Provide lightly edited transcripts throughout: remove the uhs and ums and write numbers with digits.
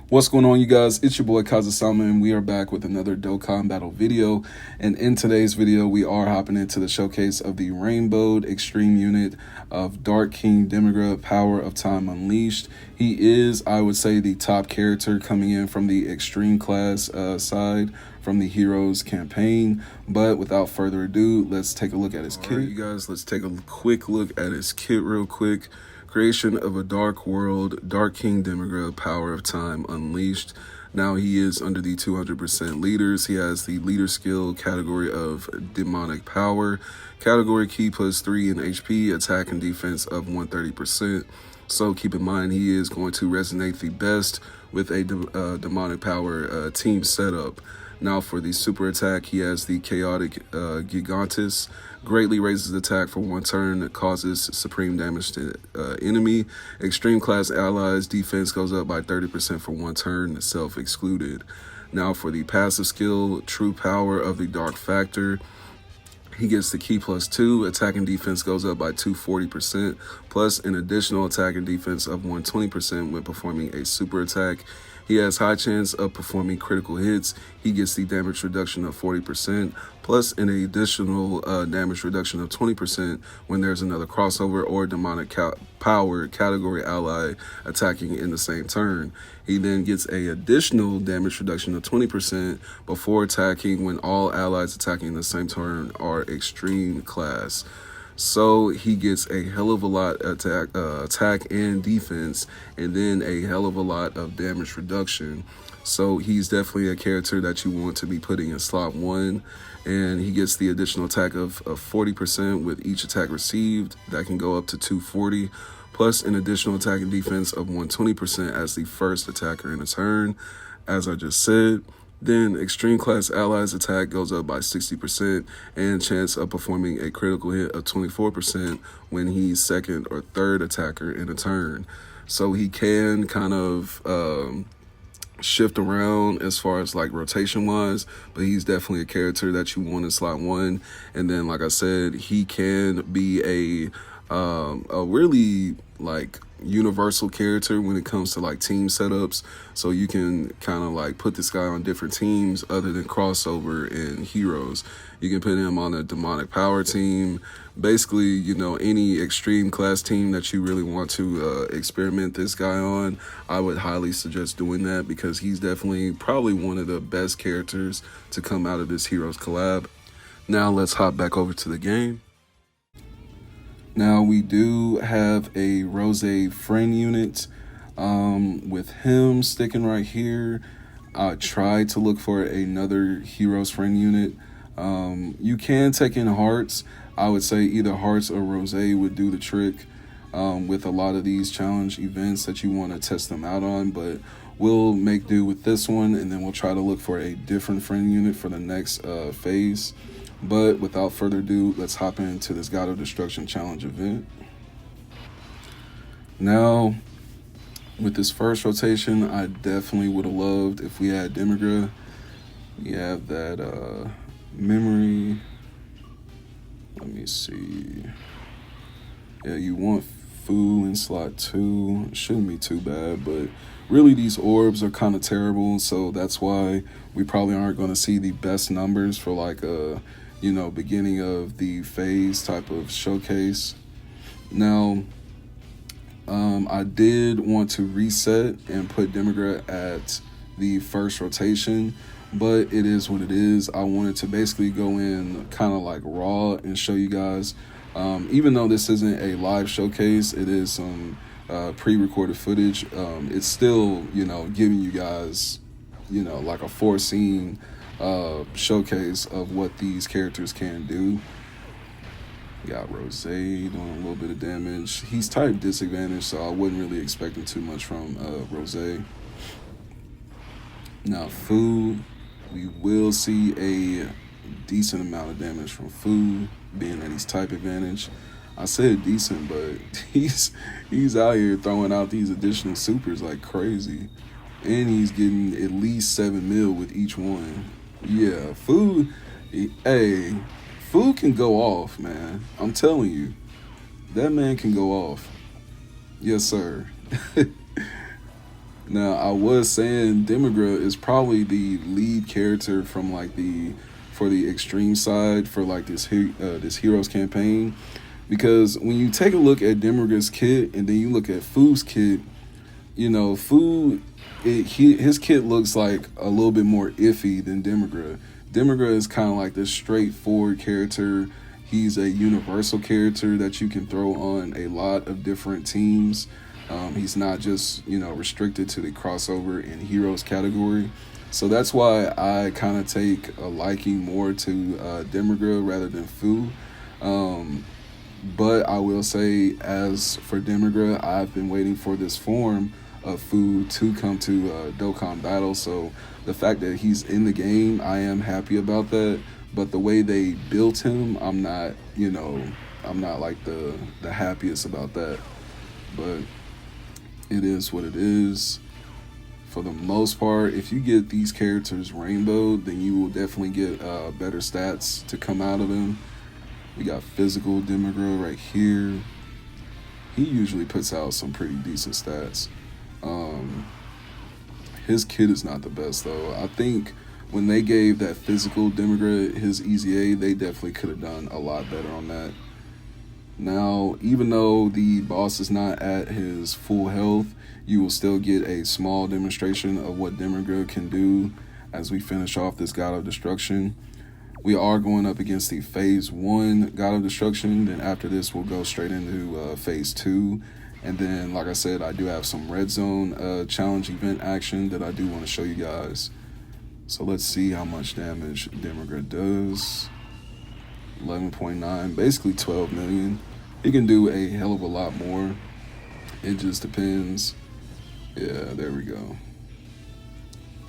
What's going on, you guys? It's your boy Kaiza-Sama, and we are back with another Dokkan battle video. And in today's video, we are hopping into the showcase of the Rainbowed Extreme unit of Dark King Demigra, Power of Time Unleashed. He is, I would say, the top character coming in from the Extreme class side from the Heroes campaign. But without further ado, let's take a look at his kit. All right, you guys, let's take a quick look at his kit real quick. Creation of a Dark World, Dark King Demigra, Power of Time Unleashed. Now he is under the 200% leaders. He has the leader skill category of Demonic Power, category key +3 in HP, attack and defense of 130%. So keep in mind he is going to resonate the best with a Demonic Power team setup. Now for the super attack, he has the Chaotic Gigantus. Greatly raises attack for 1 turn, causes supreme damage to enemy. Extreme class allies, defense goes up by 30% for 1 turn, self-excluded. Now for the passive skill, True Power of the Dark Factor. He gets the key +2, attack and defense goes up by 240%, plus an additional attack and defense of 120% when performing a super attack. He has high chance of performing critical hits. He gets the damage reduction of 40%, plus an additional damage reduction of 20% when there's another crossover or demonic power category ally attacking in the same turn. He then gets an additional damage reduction of 20% before attacking when all allies attacking in the same turn are extreme class. So he gets a hell of a lot attack and defense, and then a hell of a lot of damage reduction. So he's definitely a character that you want to be putting in slot 1. And he gets the additional attack of 40% with each attack received. That can go up to 240, plus an additional attack and defense of 120% as the first attacker in a turn, as I just said. Then extreme class allies attack goes up by 60% and chance of performing a critical hit of 24% when he's second or third attacker in a turn. So he can kind of shift around as far as like rotation wise, but he's definitely a character that you want in slot 1. And then, like I said, he can be a really like universal character when it comes to like team setups. So you can kind of like put this guy on different teams other than crossover and heroes. You can put him on a demonic power team, basically, you know, any extreme class team that you really want to experiment this guy on. I would highly suggest doing that because he's definitely probably one of the best characters to come out of this Heroes collab. Now let's hop back over to the game. Now we do have a Rose friend unit with him sticking right here. I tried to look for another Heroes friend unit. You can take in Hearts. I would say either Hearts or Rose would do the trick with a lot of these challenge events that you want to test them out on, but we'll make do with this one, and then we'll try to look for a different friend unit for the next phase. But without further ado, let's hop into this God of Destruction challenge event. Now, with this first rotation, I definitely would have loved if we had Demigra. We have that memory. Let me see. Yeah, you want Fu in slot 2. Shouldn't be too bad, but really these orbs are kind of terrible, so that's why we probably aren't going to see the best numbers for like a, you know, beginning of the phase type of showcase. Now, I did want to reset and put Demigra at the first rotation, but it is what it is. I wanted to basically go in kind of like raw and show you guys, even though this isn't a live showcase, it is some pre-recorded footage. It's still, you know, giving you guys, you know, like a foreseen showcase of what these characters can do. We got Rose doing a little bit of damage. He's type disadvantage, so I wasn't really expecting too much from Rose. Now Fu, we will see a decent amount of damage from Fu, being that he's type advantage. I said decent, but he's out here throwing out these additional supers like crazy, and he's getting at least 7 mil with each one. Yeah, Fu, hey, Fu can go off, man. I'm telling you, that man can go off. Yes, sir. Now, I was saying Demigra is probably the lead character from like for the extreme side for like this heroes campaign, because when you take a look at Demigra's kit and then you look at Fu's kit, you know, his kit looks like a little bit more iffy than Demigra. Demigra is kind of like this straightforward character. He's a universal character that you can throw on a lot of different teams. He's not just, you know, restricted to the crossover and heroes category. So that's why I kind of take a liking more to Demigra rather than Fu. But I will say, as for Demigra, I've been waiting for this form of Fu to come to Dokkan Battle. So the fact that he's in the game, I am happy about that. But the way they built him, I'm not, you know, I'm not like the happiest about that. But it is what it is. For the most part, if you get these characters rainbowed, then you will definitely get better stats to come out of them. We got physical Demigra right here. He usually puts out some pretty decent stats. His kit is not the best though. I think when they gave that physical Demigra his EZA, they definitely could have done a lot better on that. Now, even though the boss is not at his full health, you will still get a small demonstration of what Demigra can do as we finish off this God of Destruction. We are going up against the Phase 1 God of Destruction. Then after this, we'll go straight into Phase 2. And then, like I said, I do have some Red Zone challenge event action that I do want to show you guys. So let's see how much damage Demigra does. 11.9, basically 12 million. He can do a hell of a lot more. It just depends. Yeah, there we go.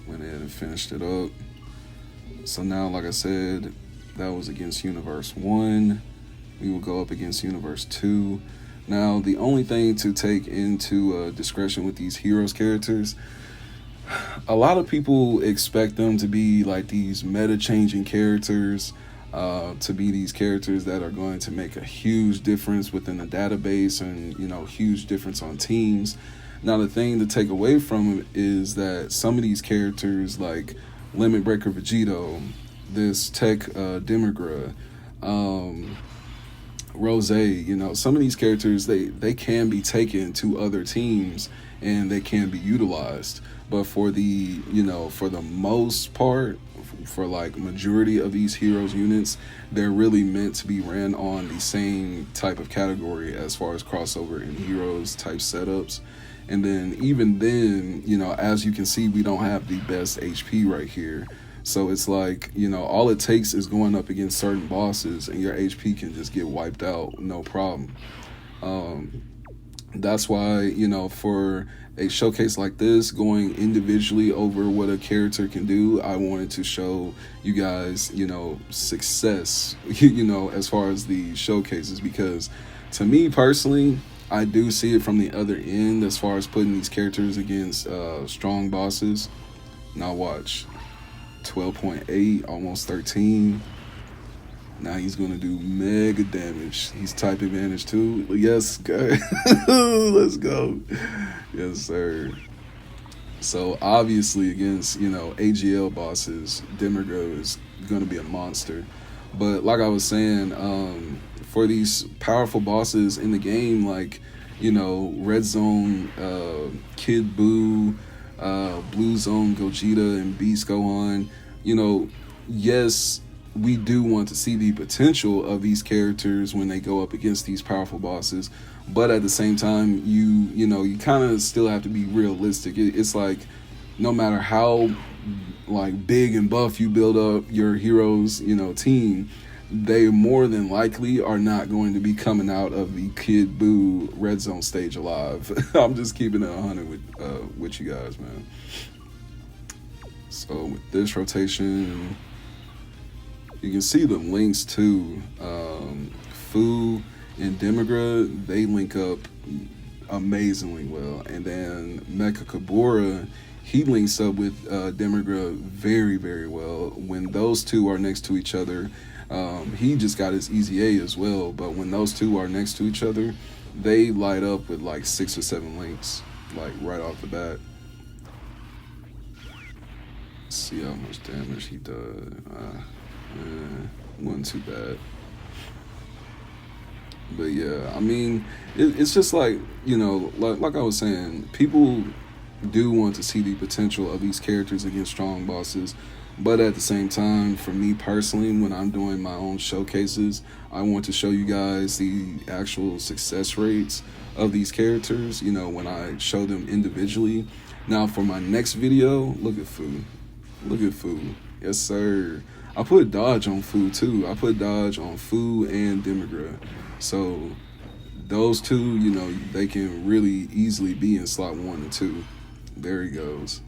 Went ahead and finished it up. So now, like I said, that was against Universe 1. We will go up against Universe 2. Now, the only thing to take into discretion with these heroes characters, a lot of people expect them to be like these meta-changing characters, to be these characters that are going to make a huge difference within the database and, you know, huge difference on teams. Now, the thing to take away from it is that some of these characters, like Limit Breaker Vegito, this TEQ Demigra, Rose, you know, some of these characters, they can be taken to other teams and they can be utilized. But for the, you know, for the most part, for like majority of these heroes units, they're really meant to be ran on the same type of category as far as crossover and heroes type setups. And then even then, you know, as you can see, we don't have the best HP right here. So it's like, you know, all it takes is going up against certain bosses and your HP can just get wiped out, no problem. That's why, you know, for a showcase like this, going individually over what a character can do, I wanted to show you guys, you know, success, you know, as far as the showcases, because to me personally, I do see it from the other end as far as putting these characters against strong bosses. Now watch. 12.8, almost 13. Now he's gonna do mega damage. He's type advantage too. Yes, guys. Let's go. Yes, sir. So obviously against, you know, AGL bosses, Demigra is gonna be a monster. But like I was saying, for these powerful bosses in the game, like, you know, Red Zone, Kid Buu, Blue Zone Gogeta, and Beast Gohan, you know, yes, we do want to see the potential of these characters when they go up against these powerful bosses, but at the same time, you know, you kind of still have to be realistic. It's like, no matter how like big and buff you build up your heroes, you know, team, they more than likely are not going to be coming out of the Kid Buu Red Zone stage alive. I'm just keeping it 100 with you guys, man. So with this rotation, you can see the links too. Fu and Demigra, they link up amazingly well. And then Mecha Kabura, he links up with Demigra very, very well. When those two are next to each other, he just got his EZA as well, but when those two are next to each other, they light up with like 6 or 7 links, like right off the bat. Let's see how much damage he does. Wasn't too bad. But yeah, I mean, it's just like, you know, like I was saying, people do want to see the potential of these characters against strong bosses. But at the same time, for me personally, when I'm doing my own showcases, I want to show you guys the actual success rates of these characters, you know, when I show them individually. Now, for my next video, look at Fu. Look at Fu. Yes, sir. I put dodge on Fu, too. I put dodge on Fu and Demigra. So, those two, you know, they can really easily be in slot 1 and 2. There he goes.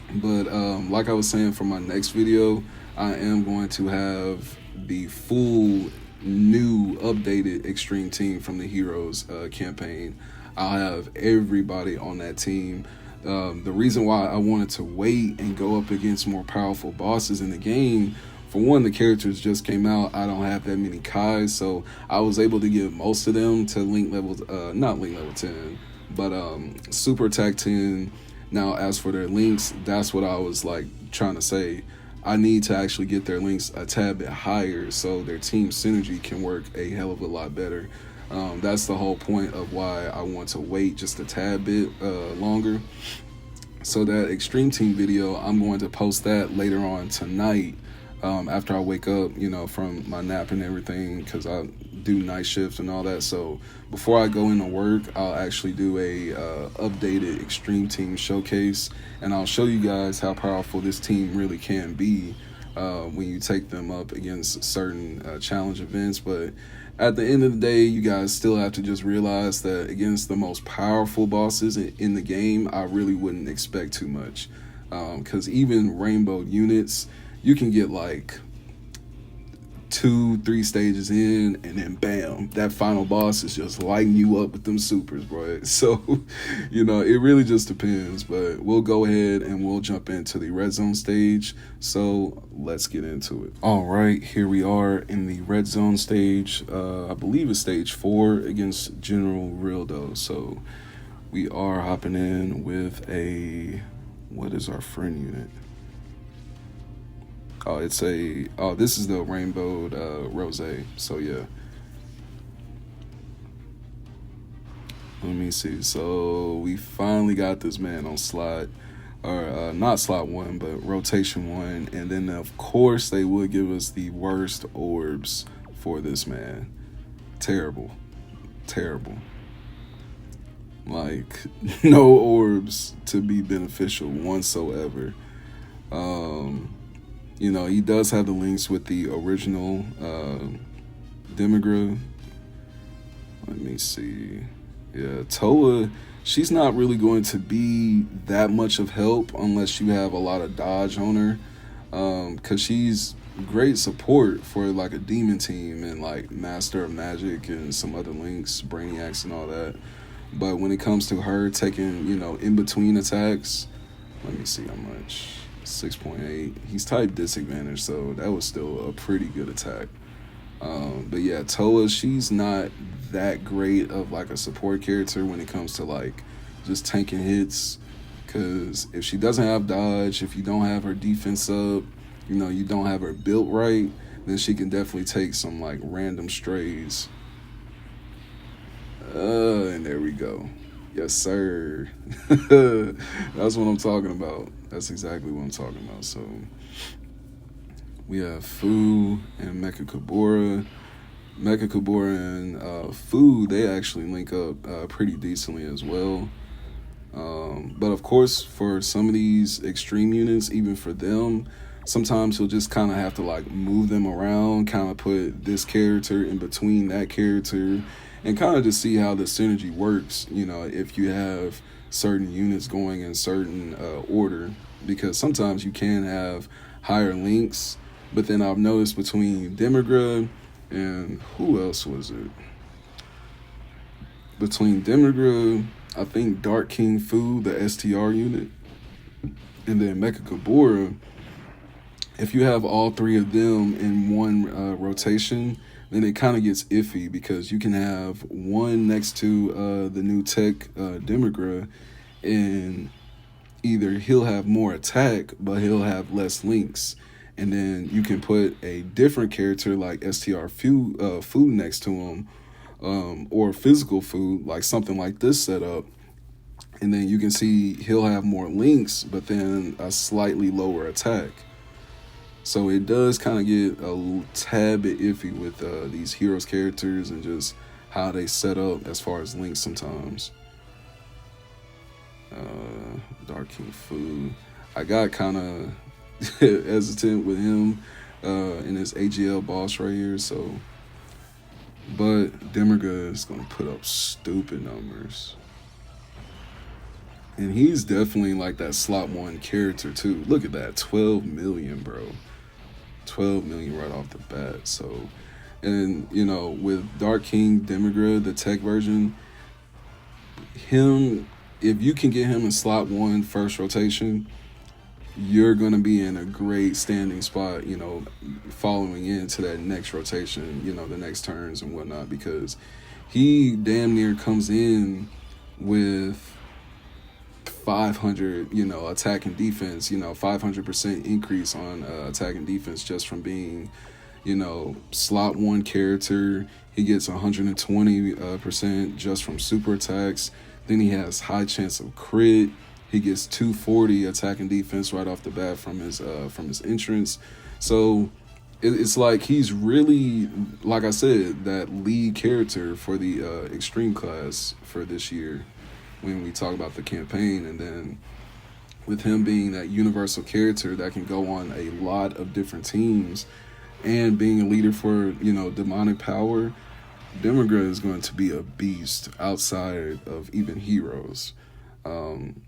But like I was saying, for my next video, I am going to have the full new updated Extreme Team from the Heroes campaign. I'll have everybody on that team. The reason why I wanted to wait and go up against more powerful bosses in the game, for one, the characters just came out. I don't have that many Kais, so I was able to get most of them to link level, not link level 10, but super attack 10. Now, as for their links, that's what I was like trying to say. I need to actually get their links a tad bit higher so their team synergy can work a hell of a lot better. That's the whole point of why I want to wait just a tad bit longer. So that Extreme Team video, I'm going to post that later on tonight after I wake up, you know, from my nap and everything, because I do night shift and all that. So before I go into work, I'll actually do a updated Extreme Team showcase, and I'll show you guys how powerful this team really can be when you take them up against certain challenge events. But at the end of the day, you guys still have to just realize that against the most powerful bosses in the game, I really wouldn't expect too much, because even rainbow units, you can get like 2-3 stages in, and then bam, that final boss is just lighting you up with them supers, bro. So, you know, it really just depends. But we'll go ahead and we'll jump into the red zone stage. So let's get into it. All right, here we are in the red zone stage. I believe it's stage 4 against General Rildo. So we are hopping in with a, what is our friend unit? Oh, it's a, oh, this is the rainbowed rose. So yeah, let me see. So we finally got this man on slot, or not slot 1, but rotation 1. And then of course they would give us the worst orbs for this man. Terrible, terrible. Like no orbs to be beneficial whatsoever. You know, he does have the links with the original Demigra. Let me see. Yeah, Toa, she's not really going to be that much of help unless you have a lot of dodge on her. Because she's great support for like a demon team and like Master of Magic and some other links, Brainiacs and all that. But when it comes to her taking, you know, in between attacks, let me see how much. 6.8. He's type disadvantage, so that was still a pretty good attack. But yeah, Toa, she's not that great of like a support character when it comes to like just tanking hits, because if she doesn't have dodge, if you don't have her defense up, you know, you don't have her built right, then she can definitely take some like random strays. And there we go. Yes, sir. That's what I'm talking about. That's exactly what I'm talking about. So we have Fu and Mecha Kubora. Mecha Kubora and Fu, they actually link up pretty decently as well. But of course, for some of these extreme units, even for them, sometimes you'll just kind of have to like move them around, kind of put this character in between that character, and kind of just see how the synergy works, you know, if you have certain units going in certain order, because sometimes you can have higher links. But then I've noticed between Demigra and who else was it? Between Demigra, I think Dark King Fu, the STR unit, and then Mecha Kubora, if you have all 3 of them in one rotation, then it kind of gets iffy, because you can have one next to the new TEQ Demigra, and either he'll have more attack, but he'll have less links. And then you can put a different character like STR food next to him, or physical food, like something like this setup. And then you can see he'll have more links, but then a slightly lower attack. So it does kind of get a tad bit iffy with these heroes characters and just how they set up as far as links sometimes. Dark King Food. I got kind of hesitant with him in this AGL boss right here. So, but Demigra is going to put up stupid numbers. And he's definitely like that slot 1 character too. Look at that, 12 million, bro. 12 million right off the bat. So, and you know, with Dark King Demigra, the tech version, him, if you can get him in slot 1 first rotation, you're gonna be in a great standing spot, you know, following into that next rotation, you know, the next turns and whatnot, because he damn near comes in with 500, you know, attack and defense, you know, 500% increase on attack and defense just from being, you know, slot 1 character. He gets 120% just from super attacks. Then he has high chance of crit. He gets 240 attack and defense right off the bat from his entrance. So it's like he's really, like I said, that lead character for the extreme class for this year when we talk about the campaign. And then with him being that universal character that can go on a lot of different teams and being a leader for, you know, demonic power, Demigra is going to be a beast outside of even heroes.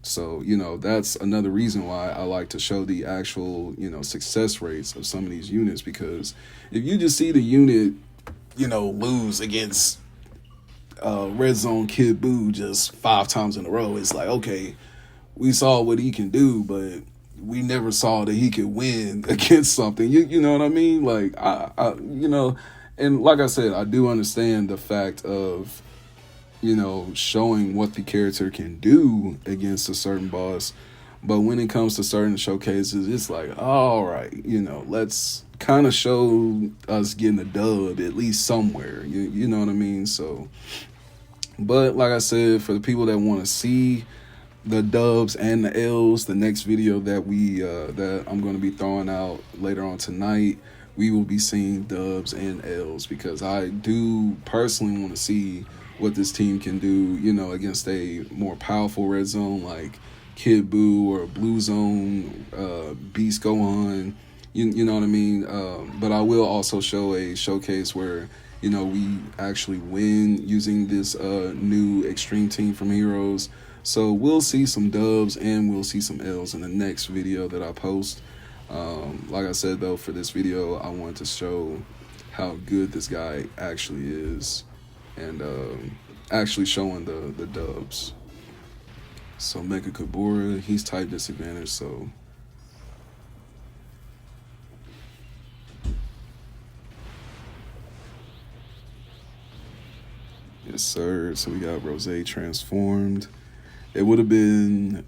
So, you know, that's another reason why I like to show the actual, you know, success rates of some of these units, because if you just see the unit, you know, lose against Red Zone Kid Buu just 5 times in a row, it's like, okay, we saw what he can do, but we never saw that he could win against something. You know what I mean? Like, I you know, and like I said, I do understand the fact of, you know, showing what the character can do against a certain boss. But when it comes to certain showcases, it's like, all right, you know, let's kind of show us getting a dub at least somewhere. You know what I mean? So, but like I said, for the people that want to see the dubs and the L's, the next video that that I'm going to be throwing out later on tonight, we will be seeing dubs and L's, because I do personally want to see what this team can do, you know, against a more powerful red zone like Kid Buu or Blue Zone, Beast Gohan, you know what I mean? But I will also show a showcase where, you know, we actually win using this new extreme team from Heroes. So we'll see some dubs and we'll see some L's in the next video that I post. Like I said, though, for this video, I wanted to show how good this guy actually is, and actually showing the dubs. So Mega Kabura, he's type disadvantage, so yes sir. So we got Rose transformed. It would have been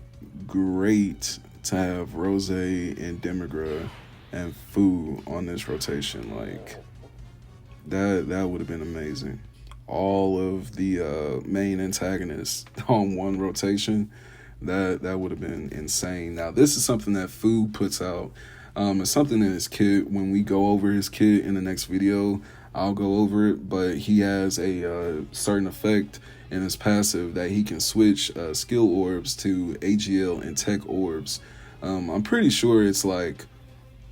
great to have Rose and Demigra and Fu on this rotation. Like, that would have been amazing. All of the main antagonists on one rotation, that would have been insane. Now, this is something that Fu puts out. It's something in his kit. When we go over his kit in the next video, I'll go over it, but he has a certain effect in his passive that he can switch skill orbs to AGL and tech orbs. I'm pretty sure it's like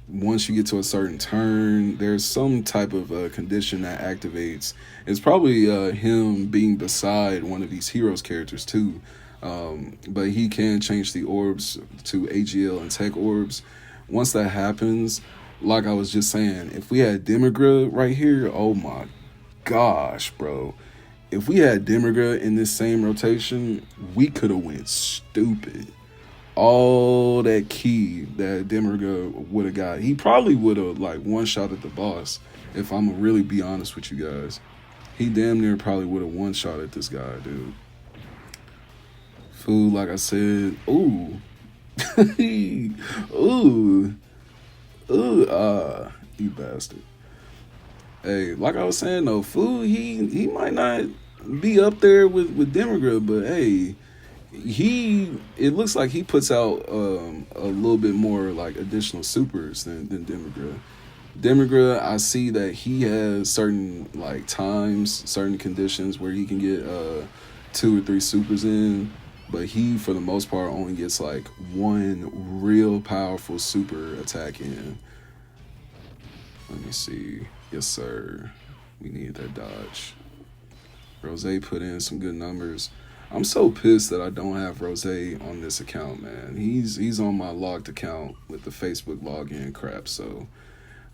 once you get to a certain turn, there's some type of condition that activates. It's probably him being beside one of these heroes characters too. But he can change the orbs to AGL and tech orbs. Once that happens, like I was just saying, if we had Demigra right here, oh my gosh, bro. If we had Demigra in this same rotation, we could have went stupid. All that key that Demigra would have got, he probably would have like one-shot at the boss, if I'm gonna really be honest with you guys. He damn near probably would have one-shot at this guy, dude. Food, like I said, ooh, Ooh, you bastard. Hey, like I was saying though, food he might not be up there with Demigra, but hey, it looks like he puts out a little bit more like additional supers than Demigra. Demigra, I see that he has certain like times, certain conditions where he can get 2 or 3 supers in, but he for the most part only gets like one real powerful super attack in. Let me see. Yes, sir. We need that dodge. Rose put in some good numbers. I'm so pissed that I don't have Rose on this account, man. He's on my logged account with the Facebook login crap, so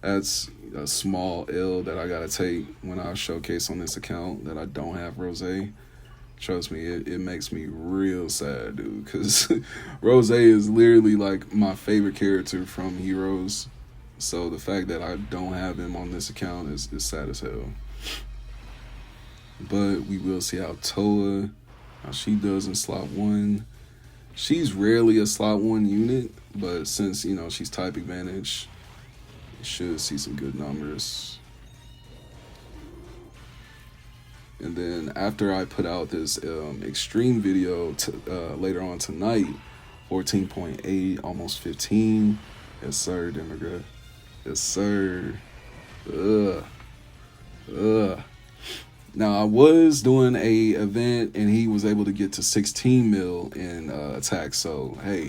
that's a small L that I gotta take when I showcase on this account that I don't have Rose. Trust me, it makes me real sad, dude, because Rose is literally like my favorite character from Heroes. So the fact that I don't have him on this account is sad as hell. But we will see how Toa, how she does in slot 1. She's rarely a slot 1 unit, but since, you know, she's type advantage, you should see some good numbers. And then after I put out this extreme video later on tonight, 14.8, almost 15. Yes, sir, Demigra. Yes, sir. Ugh. Now, I was doing a event, and he was able to get to 16 mil in attack. So, hey,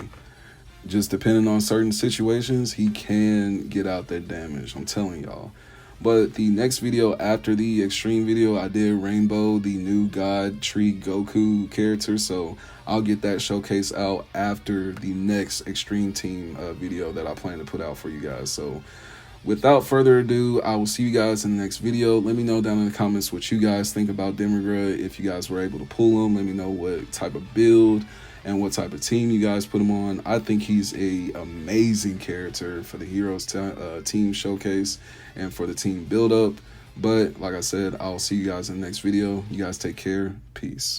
just depending on certain situations, he can get out that damage. I'm telling y'all. But the next video after the extreme video, I did Rainbow, the new God Tree Goku character. So I'll get that showcase out after the next extreme team video that I plan to put out for you guys. So without further ado, I will see you guys in the next video. Let me know down in the comments what you guys think about Demigra. If you guys were able to pull him, let me know what type of build and what type of team you guys put him on. I think he's a amazing character for the Heroes team showcase and for the team build up. But like I said, I'll see you guys in the next video. You guys take care. Peace.